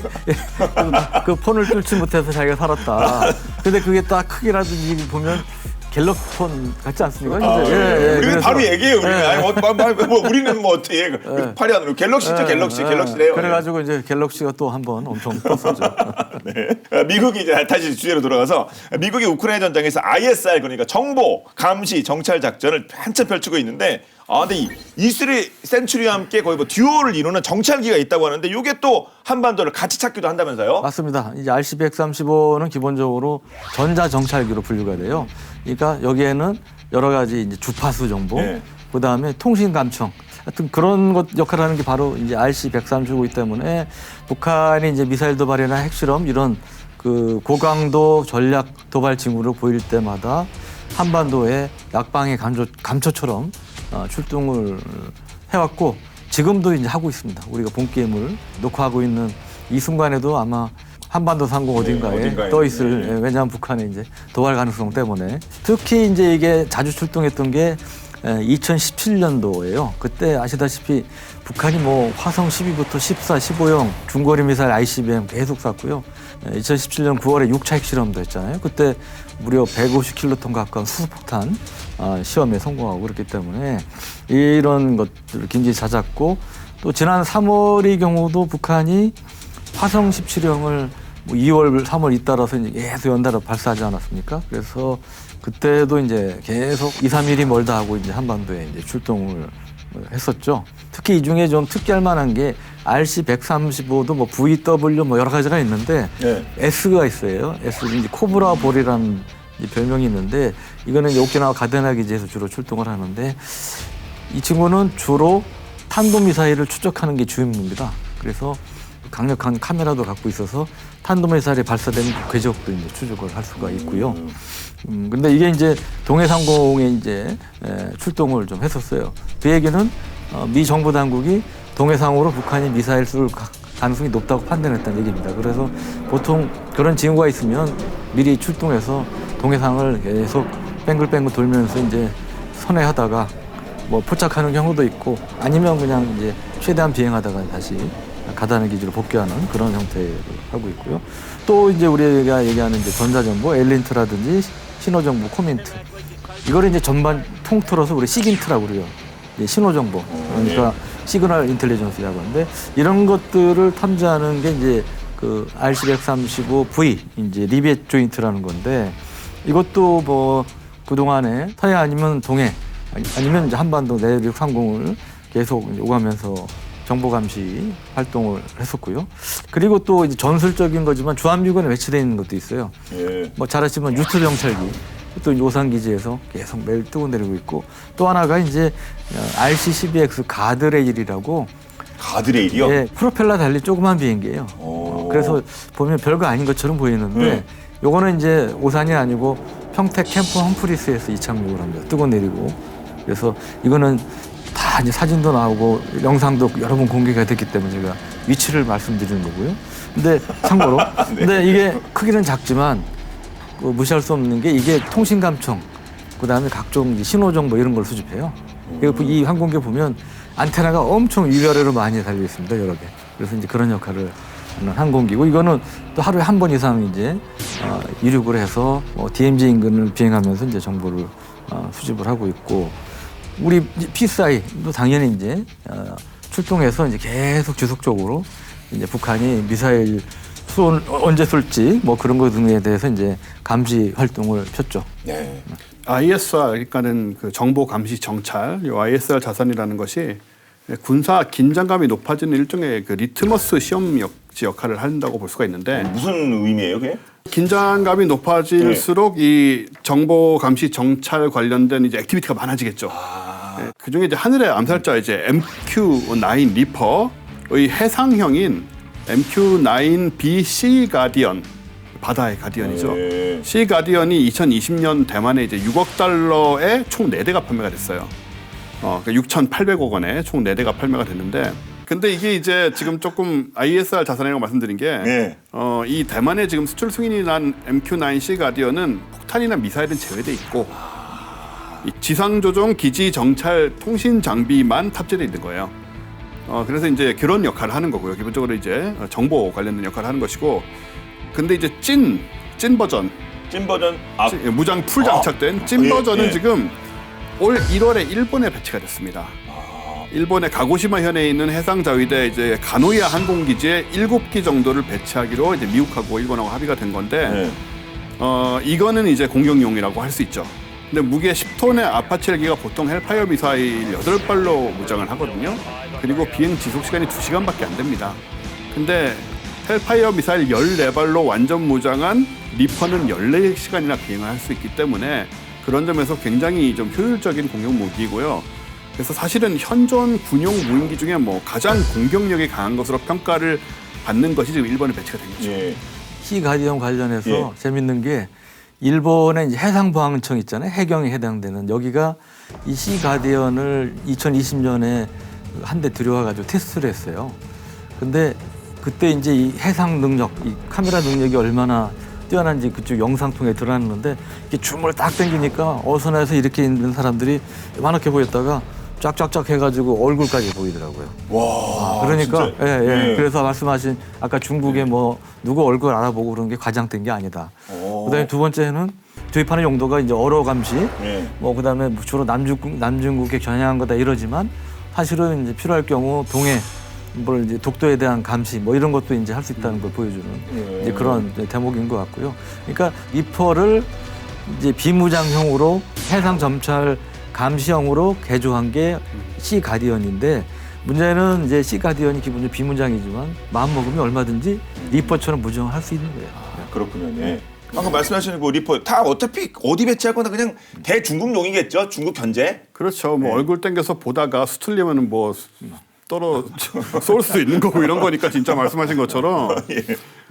그 폰을 뚫지 못해서 자기가 살았다. 근데 그게 딱 크기라든지 보면 갤럭시폰 같지 않습니까? 우리는 바로 얘기해요. 우리는 뭐 어떻게 팔이 안으로 갤럭시죠, 갤럭시래요. 그래가지고 이제 갤럭시가 또 한번 엄청 떴었죠. 네. 미국이 이제 다시 주제로 돌아가서 미국이 우크라이나 전장에서 ISR 그러니까 정보, 감시, 정찰 작전을 한참 펼치고 있는데 근데 이 E3 센츄리와 함께 거의 뭐 듀오를 이루는 정찰기가 있다고 하는데 이게 또 한반도를 같이 찾기도 한다면서요? 맞습니다. 이제 RC-135는 기본적으로 전자 정찰기로 분류가 돼요. 그러니까 여기에는 여러 가지 이제 주파수 정보, 그 다음에 통신 감청, 하여튼 그런 것 역할을 하는 게 바로 이제 RC-135이기 때문에 북한이 이제 미사일 도발이나 핵실험 이런 그 고강도 전략 도발 징후를 보일 때마다 한반도에 약방의 감초처럼 출동을 해왔고 지금도 이제 하고 있습니다. 우리가 본 게임을 녹화하고 있는 이 순간에도 아마 한반도 상공 어딘가에 어딘가에. 떠 있을. 왜냐하면 북한이 이제 도발 가능성 때문에. 특히 이제 이게 자주 출동했던 게 2017년도예요. 그때 아시다시피 북한이 뭐 화성 12부터 14, 15형 중거리 미사일 ICBM 계속 쐈고요. 2017년 9월에 6차 핵실험도 했잖아요. 그때 무려 150킬로톤 가까운 수소폭탄 시험에 성공하고 그렇기 때문에 이런 것들을 굉장히 잦았고, 또 지난 3월의 경우도 북한이 화성 17형을 뭐 2월, 3월 잇따라서 이제 계속 연달아 발사하지 않았습니까? 그래서 그때도 이제 계속 2, 3일이 멀다 하고 이제 한반도에 이제 출동을 했었죠. 특히 이 중에 좀 특기할 만한 게 RC-135도 뭐 VW 뭐 여러 가지가 있는데 네. S가 있어요. S 이제 코브라 볼이라는 이제 별명이 있는데, 이거는 이제 오키나와 가데나 기지에서 주로 출동을 하는데, 이 친구는 주로 탄도미사일을 추적하는 게 주임무입니다. 그래서 강력한 카메라도 갖고 있어서 탄도미사일이 발사되는 궤적도 이제 추적을 할 수가 있고요. 근데 이게 이제 동해상공에 이제 출동을 좀 했었어요. 그 얘기는 미 정부 당국이 동해상으로 북한이 미사일 쏠 가능성이 높다고 판단했다는 얘기입니다. 그래서 보통 그런 징후가 있으면 미리 출동해서 동해상을 계속 뱅글뱅글 돌면서 이제 선회하다가 뭐 포착하는 경우도 있고, 아니면 그냥 이제 최대한 비행하다가 다시 가다는 기지로 복귀하는 그런 형태를 하고 있고요. 또 이제 우리가 얘기하는 이제 전자정보, 엘린트라든지 신호정보, 코민트, 이거를 이제 전반 통틀어서 우리 시긴트라고 그래요. 이제 신호정보, 그러니까 시그널 인텔리전스라고 하는데, 이런 것들을 탐지하는 게 이제 그 RC-135V 이제 리벳 조인트라는 건데, 이것도 뭐 그동안에 서해 아니면 동해 아니면 이제 한반도 내륙 상공을 계속 이제 오가면서 정보 감시 활동을 했었고요. 그리고 또 이제 전술적인 거지만 주한미군에 배치되어 있는 것도 있어요. 예. 뭐 잘 아시지만 유트 정찰기, 또 이제 오산 기지에서 계속 매일 뜨고 내리고 있고, 또 하나가 이제 RC-12X 가드레일이라고, 가드레일이요? 예, 프로펠러 달린 조그만 비행기예요. 그래서 보면 별거 아닌 것처럼 보이는데, 요거는 이제 오산이 아니고 평택 캠프 험프리스에서 이착륙을 합니다. 뜨고 내리고. 그래서 이거는 다 이제 사진도 나오고 영상도 여러 번 공개가 됐기 때문에 제가 위치를 말씀드리는 거고요. 근데 참고로, 근데 이게 크기는 작지만 그 무시할 수 없는 게, 이게 통신 감청, 그다음에 각종 이제 신호 정보 이런 걸 수집해요. 그리고 이 항공기에 보면 안테나가 엄청 위아래로 많이 달려 있습니다, 여러 개. 그래서 이제 그런 역할을 하는 항공기고, 이거는 또 하루에 한 번 이상 이제 이륙을 해서 DMZ 인근을 비행하면서 이제 정보를 수집을 하고 있고, 우리 PSI도 당연히 이제 출동해서 이제 계속 지속적으로 이제 북한이 미사일 언제 쏠지 뭐 그런 것 등에 대해서 이제 감시 활동을 폈죠. 네. ISR, 그러니까는 그 정보 감시 정찰, 이 ISR 자산이라는 것이 군사 긴장감이 높아지는 일종의 그 리트머스 시험 역할을 한다고 볼 수가 있는데, 무슨 의미예요, 그게? 긴장감이 높아질수록 이 정보 감시 정찰 관련된 이제 액티비티가 많아지겠죠. 네, 그 중에 이제 하늘의 암살자 이제 MQ-9 리퍼의 해상형인 MQ-9B C 가디언, 바다의 가디언이죠. 네. C 가디언이 2020년 대만에 이제 6억 달러에 총 4대가 판매가 됐어요. 그러니까 6,800억 원에 총 4대가 판매가 됐는데, 근데 이게 이제 지금 조금 ISR 자산이라고 말씀드린 게, 네. 이 대만에 지금 수출 승인이 난 MQ-9C 가디언은 폭탄이나 미사일은 제외돼 있고, 이 지상 조종 기지 정찰 통신 장비만 탑재돼 있는 거예요. 그래서 이제 그런 역할을 하는 거고요. 기본적으로 이제 정보 관련된 역할을 하는 것이고, 근데 이제 찐 버전, 찐 버전 무장 풀 장착된 찐 예, 버전은 예. 지금 올 1월에 일본에 배치가 됐습니다. 일본의 가고시마 현에 있는 해상자위대 이제 가노이아 항공기지에 7기 정도를 배치하기로 이제 미국하고 일본하고 합의가 된 건데, 이거는 이제 공격용이라고 할 수 있죠. 근데 무게 10톤의 아파치 헬기가 보통 헬파이어 미사일 8발로 무장을 하거든요. 그리고 비행 지속 시간이 2시간밖에 안 됩니다. 근데 헬파이어 미사일 14발로 완전 무장한 리퍼는 14시간이나 비행을 할 수 있기 때문에 그런 점에서 굉장히 좀 효율적인 공격 무기이고요. 그래서 사실은 현존 군용 무인기 중에 뭐 가장 공격력이 강한 것으로 평가를 받는 것이 지금 일본에 배치가 된 거죠. 예. 시 가디언 관련해서 예. 재밌는 게, 일본의 이제 해상보안청 있잖아요. 해경에 해당되는, 여기가 이 시 가디언을 2020년에 한 대 들여와가지고 테스트를 했어요. 근데 그때 이제 이 해상 능력, 이 카메라 능력이 얼마나 뛰어난지 그쪽 영상 통해 드러났는데 이게 줌을 딱 당기니까 어선에서 이렇게 있는 사람들이 많게 보였다가 쫙쫙쫙 해가지고 얼굴까지 보이더라고요. 와. 그러니까 진짜? 예. 예. 그래서 말씀하신 아까 중국의 뭐 누구 얼굴 알아보고 그런 게 과장된 게 아니다. 그다음에 두 번째는 도입하는 용도가 이제 어로 감시, 예. 뭐 그다음에 주로 남중국에 겨냥한 거다 이러지만 사실은 이제 필요할 경우 동해 뭘 이제 독도에 대한 감시 뭐 이런 것도 이제 할 수 있다는 걸 보여주는 이제 그런 대목인 것 같고요. 그러니까 리퍼를 이제 비무장형으로 해상 점찰 감시형으로 개조한 게 시 가디언인데 문제는 이제 시 가디언이 기본적으로 비무장이지만 마음 먹으면 얼마든지 리퍼처럼 무장할 수 있는 거예요. 그렇군요. 예. 방금 말씀하시는 그 리퍼 다 어차피 어디 배치할 거나 그냥 대중국용이겠죠. 중국 견제. 그렇죠. 뭐 얼굴 땡겨서 보다가 수틀리면은 뭐 쏠 수 있는 거고 이런 거니까 진짜 말씀하신 것처럼.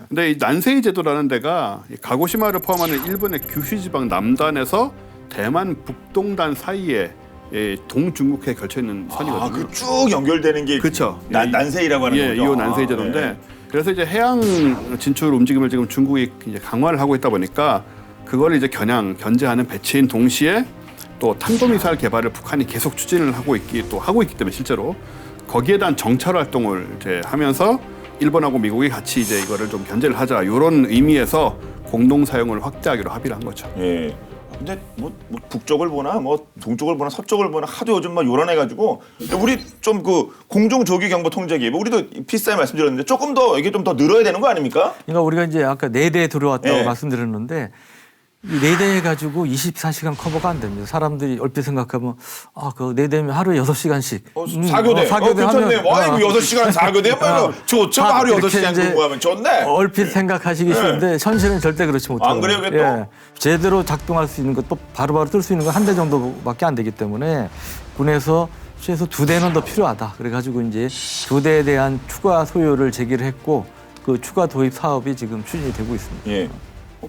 근데 이 난세이 제도라는 데가 이 가고시마를 포함하는 일본의 규슈 지방 남단에서 대만 북동단 사이에 이 동중국해에 걸쳐 있는 선이거든요. 그 쭉 연결되는 게 그렇죠. 난세이라고 하는 거죠. 이호 난세이 제도인데 예. 그래서 이제 해양 진출 움직임을 지금 중국이 이제 강화를 하고 있다 보니까 그걸 이제 견제하는 배치인 동시에 또 탄도미사일 개발을 북한이 계속 추진을 하고 있기 때문에 실제로 거기에 대한 정찰 활동을 이제 하면서 일본하고 미국이 같이 이제 이거를 좀 견제를 하자 이런 의미에서 공동 사용을 확대하기로 합의를 한 거죠. 예. 근데 뭐 북쪽을 보나 뭐 동쪽을 보나 서쪽을 보나 하도 요즘 막 요란해가지고 우리 좀 그 공중 조기 경보 통제기 뭐 우리도 피스타임 말씀드렸는데 조금 더 이게 좀 더 늘어야 되는 거 아닙니까? 그러니까 우리가 이제 아까 4대 들어왔다고 예. 말씀드렸는데 이 4대 가지고 24시간 커버가 안 됩니다. 사람들이 얼핏 생각하면 그 4대면 하루에 6시간씩. 4교대. 4교대 괜찮네. 하면 와, 이거 6시간 4교대 뭐 좋죠. 하루 이렇게 6시간 이제 근무하면 좋네. 얼핏 생각하시기 쉬운데 현실은 절대 그렇지 못해요. 안 그래요, 그게 또? 제대로 작동할 수 있는 것도 바로바로 뜰 수 있는 건 한 대 정도밖에 안 되기 때문에 군에서 최소 2대는 더 필요하다. 그래가지고 이제 2대에 대한 추가 소요를 제기를 했고 그 추가 도입 사업이 지금 추진이 되고 있습니다. 예.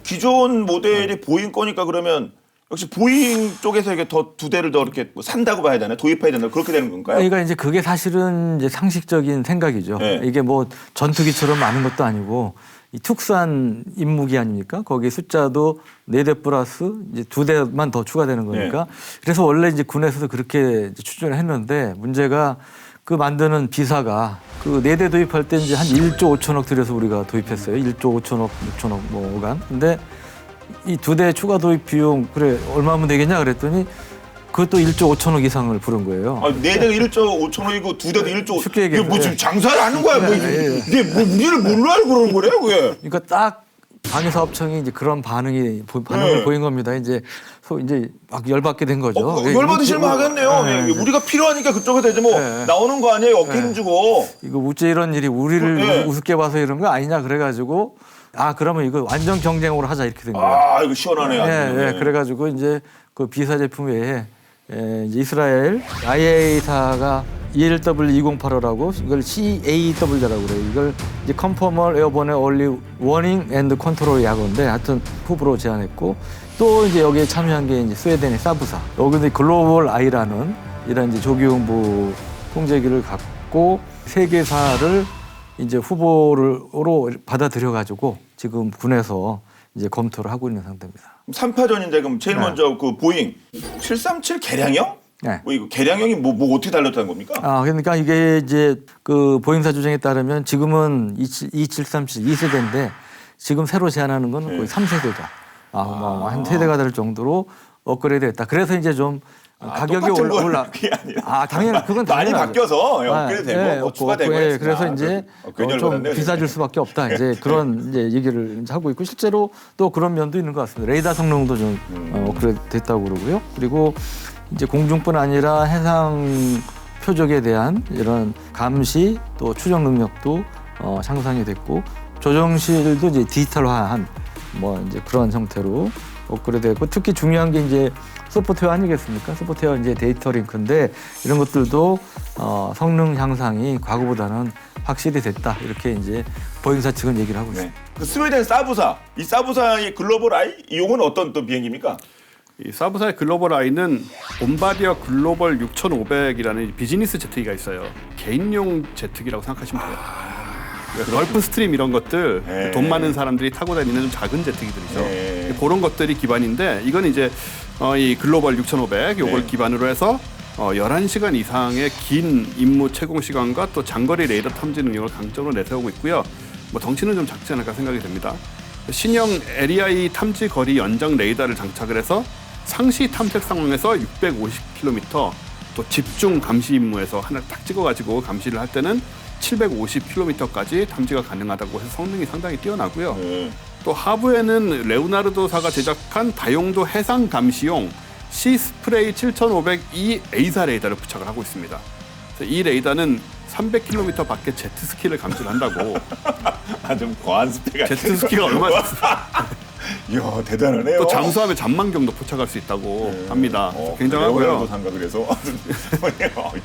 기존 모델이 보잉 거니까 그러면 역시 보잉 쪽에서 이게 더 2대를 더 이렇게 뭐 산다고 봐야 되나? 도입해야 되나? 그렇게 되는 건가요? 그러니까 이제 그게 사실은 이제 상식적인 생각이죠. 네. 이게 뭐 전투기처럼 많은 것도 아니고 이 특수한 임무기 아닙니까? 거기 숫자도 4대 플러스 이제 2대만 더 추가되는 거니까. 네. 그래서 원래 이제 군에서도 그렇게 이제 추진을 했는데 문제가 그 만드는 비사가 그 4대 도입할 때 이제 한 1조 5천억 들여서 우리가 도입했어요. 1조 5천억, 6천억 뭐간. 근데 이 2대 추가 도입 비용 그래 얼마면 되겠냐 그랬더니 그것도 1조 5천억 이상을 부른 거예요. 4대가 1조 5천억이고 2대도 1조. 쉽게 이게 뭐 얘기해서, 지금 장사를 하는 거야? 뭐 이게 뭐 우리를 뭘로 알고 그러는 거래요, 그게? 그러니까 딱 방위사업청이 이제 그런 반응을 보인 겁니다. 이제 막 열받게 된 거죠. 열받으실만 하겠네요. 네, 네. 우리가 필요하니까 그쪽에서 이제 뭐 네. 나오는 거 아니에요? 어깨 힘주고. 이거 어째 이런 일이 우리를 네. 우습게 봐서 이런 거 아니냐 그래가지고 그러면 이거 완전 경쟁으로 하자 이렇게 된 거예요. 이거 시원하네요. 예, 그래가지고 이제 그 비사 제품 외에 이제 이스라엘 IA사가 ELW2085라고 이걸 CAW라고 그래요. 이걸 이제 컨포멀 에어본의 얼리 워닝 앤드 컨트롤 약어인데 하여튼 후보로 제안했고 또 이제 여기에 참여한 게 이제 스웨덴의 사부사. 여기는 글로벌 아이라는 이런 이제 조기용부 통제기를 갖고 세계사를 이제 후보로 받아들여 가지고 지금 군에서 이제 검토를 하고 있는 상태입니다. 3파전인데 그럼 제일 먼저 그 보잉 737 개량형? 네. 뭐 이거 개량형이 뭐 어떻게 달렸다는 겁니까? 그러니까 이게 이제 그 보잉사 주장에 따르면 지금은 2737 2세대인데 지금 새로 제안하는 건 거의 3세대다. 한 세대가 될 정도로 업그레이드했다. 그래서 이제 좀 가격이 똑같은 건 올라. 그게 아니라. 당연히 그건 많이 당연하죠. 바뀌어서 업그레이드 되고 뭐 추가되고 했으나. 그래서 이제 좀 비싸질 수밖에 없다. 이제 그런 이제 얘기를 이제 하고 있고 실제로 또 그런 면도 있는 것 같습니다. 레이더 성능도 좀 업그레이드 됐다고 그러고요. 그리고 이제 공중뿐 아니라 해상 표적에 대한 이런 감시 또 추적 능력도 향상이 됐고 조정실도 이제 디지털화한 뭐 이제 그런 형태로 업그레이드했고 특히 중요한 게 이제 소프트웨어 아니겠습니까? 소프트웨어 이제 데이터 링크인데 이런 것들도 성능 향상이 과거보다는 확실히 됐다 이렇게 이제 보잉사 측은 얘기를 하고 있습니다. 그 스웨덴 사부사, 이 사부사의 글로벌 아이 이용은 어떤 또 비행기입니까? 이 사부사의 글로벌 아이는 봄바디어 글로벌 6500이라는 비즈니스 제트기가 있어요. 개인용 제트기라고 생각하시면 돼요. 걸프 스트림 이런 것들 네. 돈 많은 사람들이 타고 다니는 좀 작은 제트기들이죠. 네. 그런 것들이 기반인데 이건 이제 이 글로벌 6500 요걸 네. 기반으로 해서 11시간 이상의 긴 임무 채공 시간과 또 장거리 레이더 탐지 능력을 강점으로 내세우고 있고요. 뭐 덩치는 좀 작지 않을까 생각이 됩니다. 신형 LEI 탐지 거리 연정 레이더를 장착을 해서 상시 탐색 상황에서 650km 또 집중 감시 임무에서 하나 딱 찍어가지고 감시를 할 때는 750km까지 탐지가 가능하다고 해서 성능이 상당히 뛰어나고요. 또 하부에는 레오나르도사가 제작한 다용도 해상 감시용 시스프레이 7500E A사 레이더를 부착을 하고 있습니다. 그래서 이 레이더는 300km 밖에 제트스키를 감지를 한다고. 좀 과한 스펙. 제트스키가 얼마나 이야 대단하네요. 또 잠수함에 잠만경도 포착할 수 있다고 합니다. 레오나르도 굉장하고요. 상가 그래서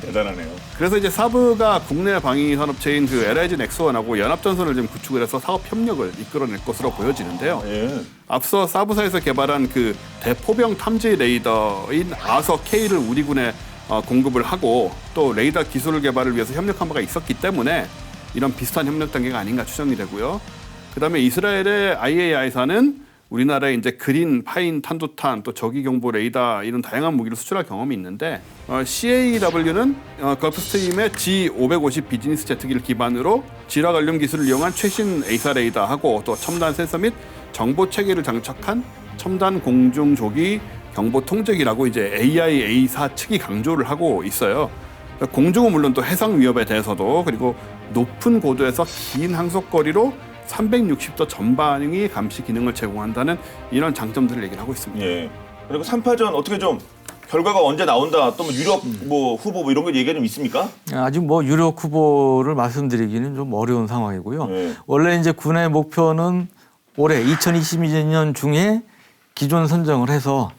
대단하네요. 그래서 이제 사브가 국내 방위 산업체인 그 LIG 넥스원하고 연합전선을 좀 구축을 해서 사업 협력을 이끌어낼 것으로 보여지는데요. 예. 앞서 사브사에서 개발한 그 대포병 탐지 레이더인 아서 K를 우리 군에 공급을 하고 또 레이더 기술 개발을 위해서 협력한 바가 있었기 때문에 이런 비슷한 협력 단계가 아닌가 추정이 되고요. 그다음에 이스라엘의 IAI사는 우리나라에 이제 그린, 파인, 탄도탄, 또 저기 경보 레이더 이런 다양한 무기를 수출할 경험이 있는데 CAW는 걸프스트림의 G550 비즈니스 제트기를 기반으로 지라 관련 기술을 이용한 최신 A사 레이더하고 또 첨단 센서 및 정보 체계를 장착한 첨단 공중 조기 경보 통제기라고 이제 AIA4 측이 강조를 하고 있어요. 공중은 물론 또 해상 위협에 대해서도 그리고 높은 고도에서 긴 항속거리로 360도 전방위 감시 기능을 제공한다는 이런 장점들을 얘기를 하고 있습니다. 예. 그리고 3파전 어떻게 좀 결과가 언제 나온다. 또 뭐 유럽 뭐 후보 뭐 이런 거 얘기가 좀 있습니까? 아직 뭐 유력 후보를 말씀드리기는 좀 어려운 상황이고요. 네. 원래 이제 군의 목표는 올해 2022년 중에 기존 선정을 해서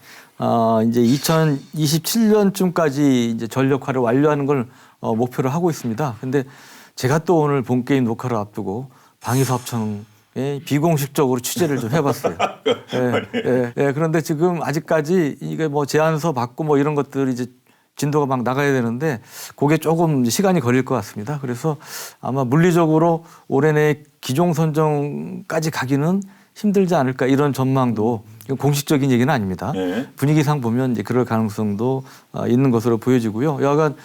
이제 2027년쯤까지 이제 전력화를 완료하는 걸 목표로 하고 있습니다. 근데 제가 또 오늘 본 게임 녹화를 앞두고 방위사업청에 비공식적으로 취재를 좀 해봤어요. 그런데 지금 아직까지 이게 뭐 제안서 받고 뭐 이런 것들이 이제 진도가 막 나가야 되는데 그게 조금 시간이 걸릴 것 같습니다. 그래서 아마 물리적으로 올해 내 기종 선정까지 가기는 힘들지 않을까 이런 전망도 이건 공식적인 얘기는 아닙니다. 네. 분위기상 보면 이제 그럴 가능성도 있는 것으로 보여지고요. 여하간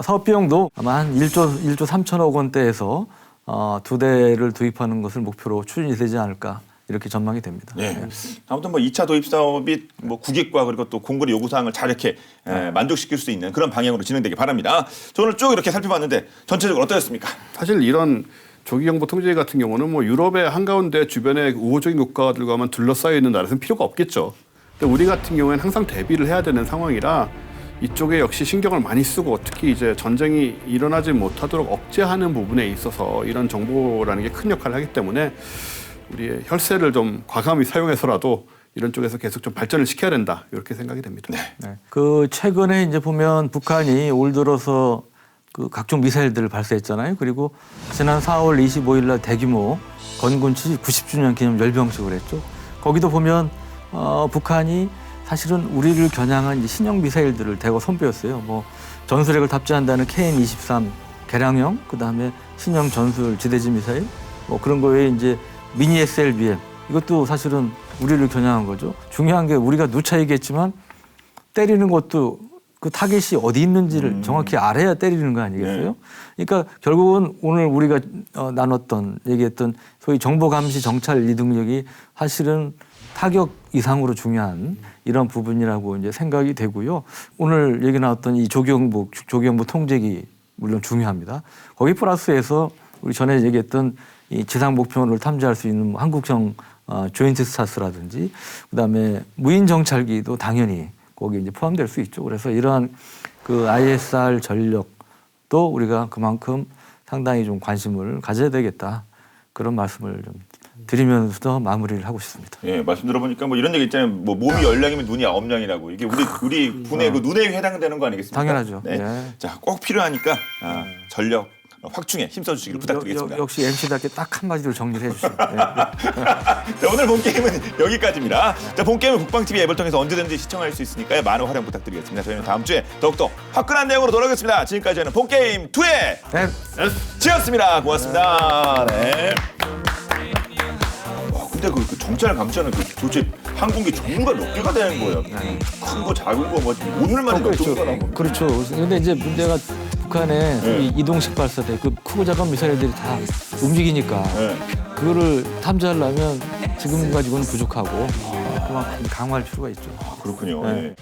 사업 비용도 아마 한 1조 3천억 원대에서 2대를 도입하는 것을 목표로 추진이 되지 않을까 이렇게 전망이 됩니다. 네. 아무튼 뭐 2차 도입 사업이 뭐 국익과 그리고 또 공군의 요구 사항을 잘 이렇게 만족시킬 수 있는 그런 방향으로 진행되기 바랍니다. 저 오늘 쭉 이렇게 살펴봤는데 전체적으로 어떠셨습니까? 사실 이런 조기경보 통제 같은 경우는 뭐 유럽의 한가운데 주변에 우호적인 국가들과만 둘러싸여 있는 나라에서는 필요가 없겠죠. 근데 우리 같은 경우에는 항상 대비를 해야 되는 상황이라 이쪽에 역시 신경을 많이 쓰고 특히 이제 전쟁이 일어나지 못하도록 억제하는 부분에 있어서 이런 정보라는 게 큰 역할을 하기 때문에 우리의 혈세를 좀 과감히 사용해서라도 이런 쪽에서 계속 좀 발전을 시켜야 된다 이렇게 생각이 됩니다. 네. 그 최근에 이제 보면 북한이 올 들어서 그 각종 미사일들을 발사했잖아요. 그리고 지난 4월 25일 날 대규모 건군 90주년 기념 열병식을 했죠. 거기도 보면 북한이 사실은 우리를 겨냥한 신형 미사일들을 대거 선보였어요. 뭐 전술핵을 탑재한다는 KN-23 개량형, 그다음에 신형 전술 지대지 미사일, 뭐 그런 거에 이제 미니 SLBM 이것도 사실은 우리를 겨냥한 거죠. 중요한 게 우리가 누차 얘기했지만 때리는 것도 그 타겟이 어디 있는지를 정확히 알아야 때리는 거 아니겠어요? 그러니까 결국은 오늘 우리가 나눴던 얘기했던 소위 정보 감시 정찰 이 능력이 사실은 타격 이상으로 중요한 이런 부분이라고 이제 생각이 되고요. 오늘 얘기 나왔던 이 조기경보 통제기 물론 중요합니다. 거기 플러스해서 우리 전에 얘기했던 이 지상 목표를 탐지할 수 있는 한국형 조인트 스타스라든지 그다음에 무인 정찰기도 당연히 거기 이제 포함될 수 있죠. 그래서 이러한 그 ISR 전력도 우리가 그만큼 상당히 좀 관심을 가져야 되겠다. 그런 말씀을 좀 드리면서 마무리를 하고 싶습니다. 예, 말씀 들어보니까 뭐 이런 얘기 있잖아요. 뭐 몸이 열량이면 눈이 9량이라고. 이게 우리 군의 그 눈에 해당되는 거 아니겠습니까? 당연하죠. 네. 예. 자, 꼭 필요하니까 전력 확충에 힘써주시기를 부탁드리겠습니다. 역시 MC답게 딱 한마디로 정리를 해주시고. 네. 자, 오늘 본 게임은 여기까지입니다. 자, 본 게임은 국방TV 앱을 통해서 언제든지 시청할 수 있으니까요. 많은 활용 부탁드리겠습니다. 저희는 다음 주에 더욱더 화끈한 내용으로 돌아오겠습니다. 지금까지 저는 본 게임 2의 네. 지였습니다. 고맙습니다. 네. 와, 근데 그 정찰 감시하는 그 도대체 항공기 종류가 몇 개가 되는 거예요? 큰 거, 작은 거, 뭐 오늘만에 몇 종류가 나온 거예요? 그렇죠. 근데 이제 문제가 북한의 네. 이 이동식 발사대, 그 크고 작은 미사일들이 다 움직이니까 네. 그거를 탐지하려면 지금 가지고는 부족하고 그만큼 강화할 필요가 있죠. 그렇군요. 네. 네.